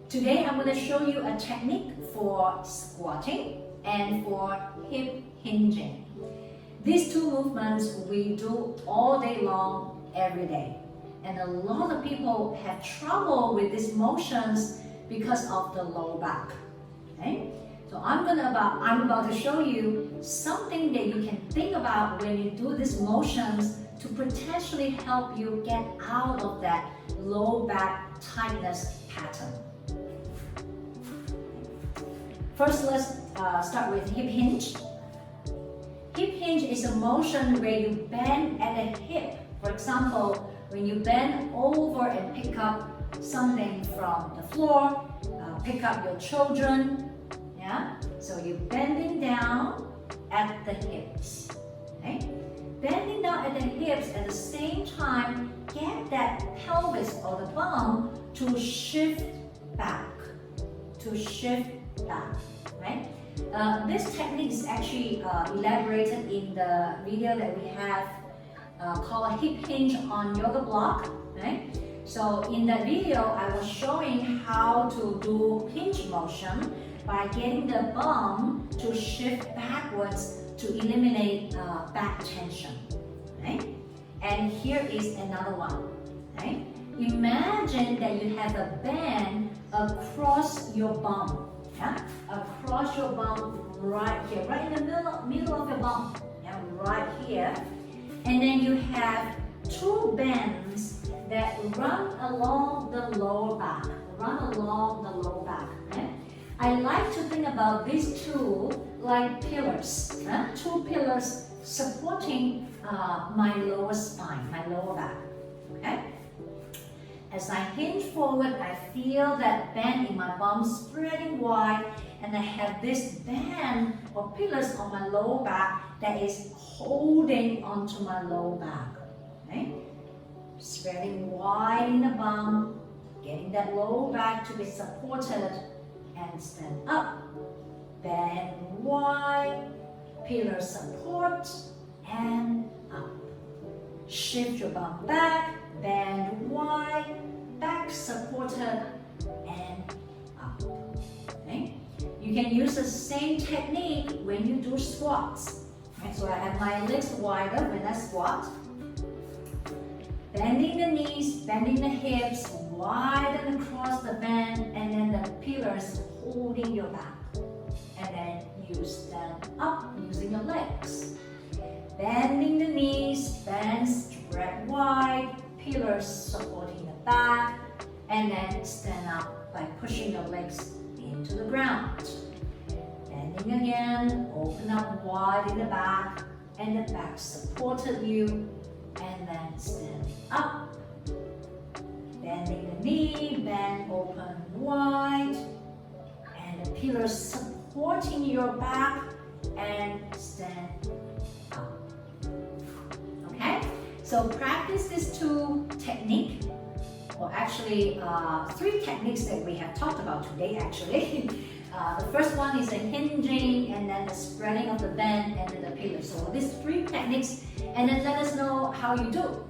Today I'm going to show you a technique for squatting and for hip hinging. These two movements we do all day long, every day. And a lot of people have trouble with these motions because of the low back. Okay? So I'm about to show you something that you can think about when you do these motions to potentially help you get out of that low back tightness pattern. First, let's start with hip hinge. Hip hinge is a motion where you bend at the hip. For example, when you bend over and pick up something from the floor, pick up your children, yeah? So you're bending down at the hips, okay? Bending down at the hips at the same time, get that pelvis or the bum to shift back, right? This technique is actually elaborated in the video that we have called hip hinge on yoga block, right? So in that video, I was showing how to do hinge motion by getting the bum to shift backwards to eliminate back tension, right? And here is another one, right? Imagine that you have a band across your bum, yeah? Across your bum right here, right in the middle of your bum, yeah? Right here. And then you have two bands that run along the lower back, okay? I like to think about these two like pillars, two pillars supporting my lower spine, my lower back, okay? As I hinge forward, I feel that bend in my bum spreading wide, and I have this band or pillars on my lower back that is holding onto my lower back, okay? Spreading wide in the bum, getting that lower back to be supported, and stand up, bend wide, pillar support, and up. Shift your bum back, bend wide, back supported, and up. Okay? You can use the same technique when you do squats. Right? So I have my legs wider when I squat. Bending the knees, bending the hips, widen across the bend, and then the pillars holding your back. And then you stand up using your legs. Bending the knees, bend, spread wide, pillars supporting the back, and then stand up by pushing your legs into the ground. Bending again, open up wide in the back, and the back supported you, and then stand up. Bending the knee, bend open wide, and the pillars supporting your back, and stand up. Okay? So practice these two techniques, or actually three techniques that we have talked about today actually. The first one is the hinging, and then the spreading of the bend, and then the pillar. So these three techniques, and then let us know how you do.